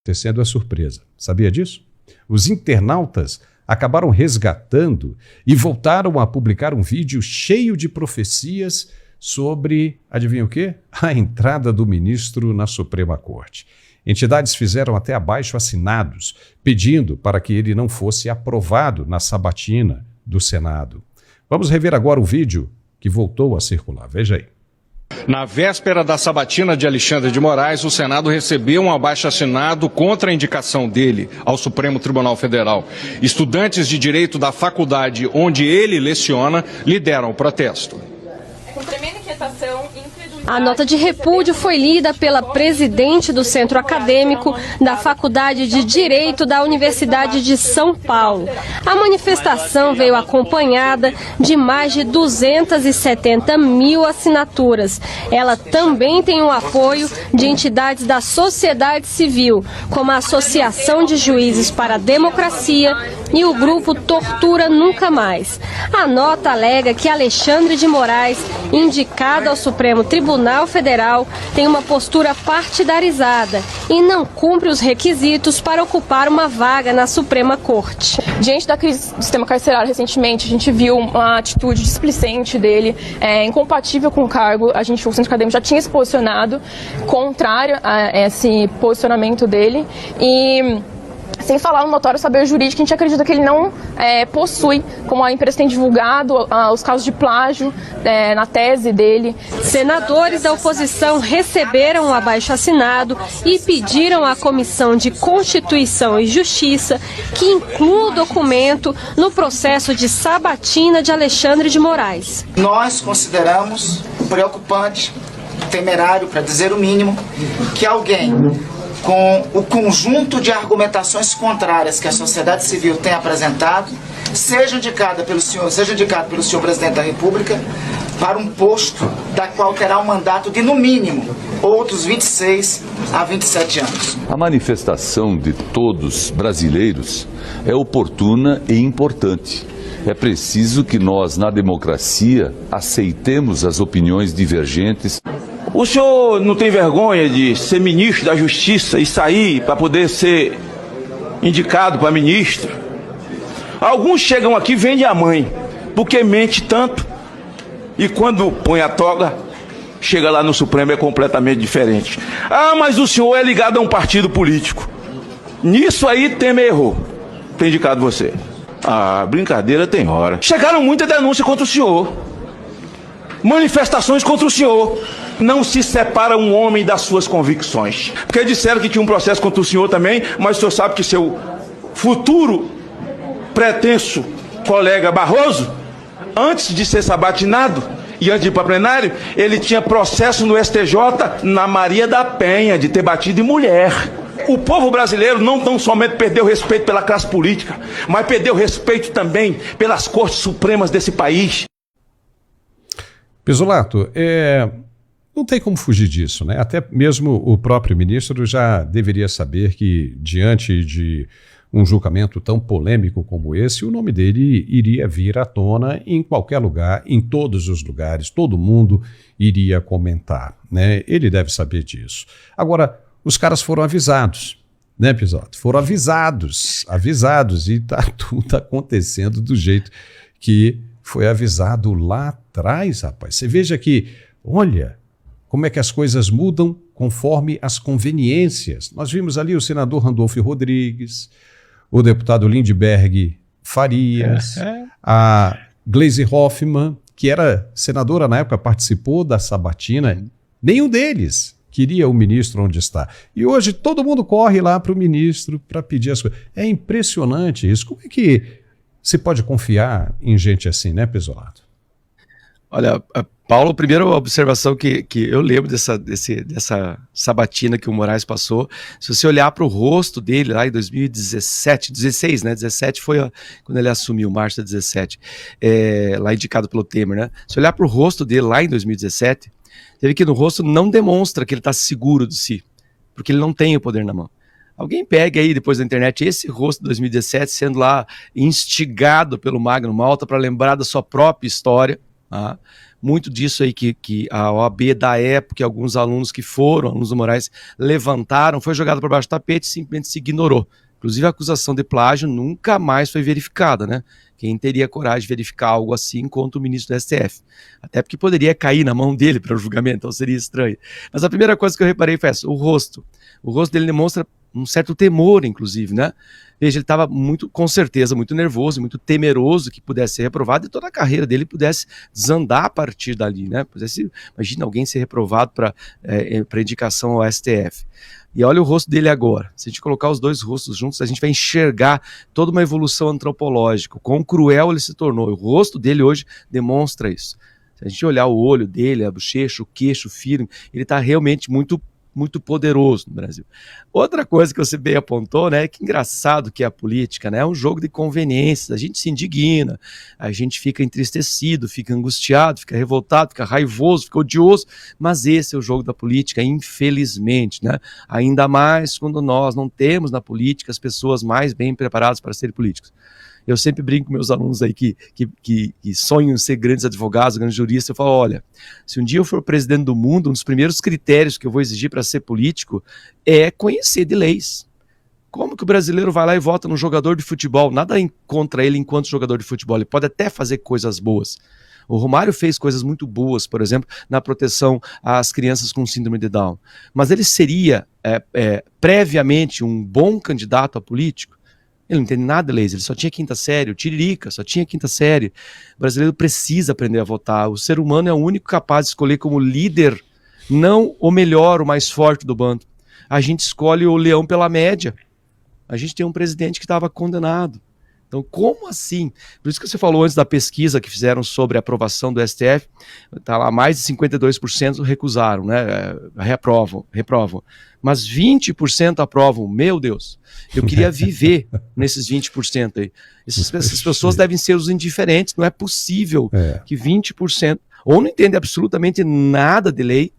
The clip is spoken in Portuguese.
acontecendo é surpresa. Sabia disso? Os internautas acabaram resgatando e voltaram a publicar um vídeo cheio de profecias sobre, adivinha o quê? A entrada do ministro na Suprema Corte. Entidades fizeram até abaixo-assinados, pedindo para que ele não fosse aprovado na sabatina do Senado. Vamos rever agora o vídeo que voltou a circular. Veja aí. Na véspera da sabatina de Alexandre de Moraes, o Senado recebeu um abaixo-assinado contra a indicação dele ao Supremo Tribunal Federal. Estudantes de direito da faculdade onde ele leciona lideram o protesto. Com tremenda inquietação, a nota de repúdio foi lida pela presidente do Centro Acadêmico da Faculdade de Direito da Universidade de São Paulo. A manifestação veio acompanhada de mais de 270 mil assinaturas. Ela também tem o apoio de entidades da sociedade civil, como a Associação de Juízes para a Democracia e o grupo Tortura Nunca Mais. A nota alega que Alexandre de Moraes, indicado ao Supremo Tribunal Federal, tem uma postura partidarizada e não cumpre os requisitos para ocupar uma vaga na Suprema Corte. Diante da crise do sistema carcerário recentemente, a gente viu uma atitude displicente dele, incompatível com o cargo. O Centro Acadêmico já tinha se posicionado contrário a esse posicionamento dele e... sem falar no notório saber jurídico, a gente acredita que ele não possui, como a imprensa tem divulgado, os casos de plágio na tese dele. Senadores da oposição receberam o abaixo-assinado e pediram à Comissão de Constituição e Justiça que inclua o documento no processo de sabatina de Alexandre de Moraes. Nós consideramos preocupante, temerário, para dizer o mínimo, que alguém com o conjunto de argumentações contrárias que a sociedade civil tem apresentado, seja indicado pelo senhor presidente da República para um posto da qual terá um mandato de, no mínimo, outros 26 a 27 anos. A manifestação de todos brasileiros é oportuna e importante. É preciso que nós, na democracia, aceitemos as opiniões divergentes. O senhor não tem vergonha de ser ministro da Justiça e sair para poder ser indicado para ministro? Alguns chegam aqui e vendem a mãe, porque mente tanto, e quando põe a toga, chega lá no Supremo é completamente diferente. Ah, mas o senhor é ligado a um partido político. Nisso aí Temer errou, tem indicado você. Ah, brincadeira tem hora. Chegaram muita denúncia contra o senhor, manifestações contra o senhor. Não se separa um homem das suas convicções. Porque disseram que tinha um processo contra o senhor também, mas o senhor sabe que seu futuro pretenso colega Barroso, antes de ser sabatinado e antes de ir para plenário, ele tinha processo no STJ na Maria da Penha, de ter batido em mulher. O povo brasileiro não tão somente perdeu respeito pela classe política, mas perdeu respeito também pelas cortes supremas desse país. Pisolato, não tem como fugir disso, né? Até mesmo o próprio ministro já deveria saber que, diante de um julgamento tão polêmico como esse, o nome dele iria vir à tona em qualquer lugar, em todos os lugares, todo mundo iria comentar, né? Ele deve saber disso. Agora, os caras foram avisados, né, Pisoto? Foram avisados, e tá tudo acontecendo do jeito que foi avisado lá atrás, rapaz. Você veja que, olha, como é que as coisas mudam conforme as conveniências. Nós vimos ali o senador Randolfo Rodrigues, o deputado Lindbergh Farias, a Gleisi Hoffmann, que era senadora na época, participou da sabatina. Nenhum deles queria o ministro onde está. E hoje todo mundo corre lá para o ministro para pedir as coisas. É impressionante isso. Como é que se pode confiar em gente assim, né, Pisolato? Olha, Paulo, a primeira observação que eu lembro dessa sabatina que o Moraes passou, se você olhar para o rosto dele lá em 2017, 16, né? 17 foi quando ele assumiu, março de 17, lá indicado pelo Temer, né? Se olhar para o rosto dele lá em 2017, você vê que no rosto não demonstra que ele está seguro de si, porque ele não tem o poder na mão. Alguém pega aí depois da internet esse rosto de 2017 sendo lá instigado pelo Magno Malta para lembrar da sua própria história, muito disso aí que a OAB da época, alguns alunos que foram, alunos do Moraes, levantaram, foi jogado por baixo do tapete e simplesmente se ignorou. Inclusive a acusação de plágio nunca mais foi verificada, né? Quem teria coragem de verificar algo assim contra o ministro do STF? Até porque poderia cair na mão dele para o julgamento, então seria estranho. Mas a primeira coisa que eu reparei foi essa, o rosto. O rosto dele demonstra um certo temor, inclusive, né? Veja, ele estava com certeza, muito nervoso, muito temeroso que pudesse ser reprovado e toda a carreira dele pudesse desandar a partir dali, né? Imagina alguém ser reprovado para indicação ao STF. E olha o rosto dele agora. Se a gente colocar os dois rostos juntos, a gente vai enxergar toda uma evolução antropológica, quão cruel ele se tornou. O rosto dele hoje demonstra isso. Se a gente olhar o olho dele, a bochecha, o queixo firme, ele está realmente muito poderoso no Brasil. Outra coisa que você bem apontou, né, que engraçado que é a política, né, é um jogo de conveniências, a gente se indigna, a gente fica entristecido, fica angustiado, fica revoltado, fica raivoso, fica odioso, mas esse é o jogo da política, infelizmente, né, ainda mais quando nós não temos na política as pessoas mais bem preparadas para serem políticos. Eu sempre brinco com meus alunos aí que sonham ser grandes advogados, grandes juristas. Eu falo, olha, se um dia eu for presidente do mundo, um dos primeiros critérios que eu vou exigir para ser político é conhecer de leis. Como que o brasileiro vai lá e vota num jogador de futebol? Nada contra ele enquanto jogador de futebol, ele pode até fazer coisas boas. O Romário fez coisas muito boas, por exemplo, na proteção às crianças com síndrome de Down. Mas ele seria previamente um bom candidato a político? Ele não entende nada de leis, ele só tinha quinta série, o Tiririca só tinha quinta série. O brasileiro precisa aprender a votar, o ser humano é o único capaz de escolher como líder, não o melhor, o mais forte do bando. A gente escolhe o leão pela média. A gente tem um presidente que estava condenado. Então, como assim? Por isso que você falou antes da pesquisa que fizeram sobre a aprovação do STF, tá lá, mais de 52% recusaram, né? Reprovam. Mas 20% aprovam. Meu Deus, eu queria viver nesses 20% aí. Essas pessoas devem ser os indiferentes. Não é possível que 20% ou não entendem absolutamente nada de lei,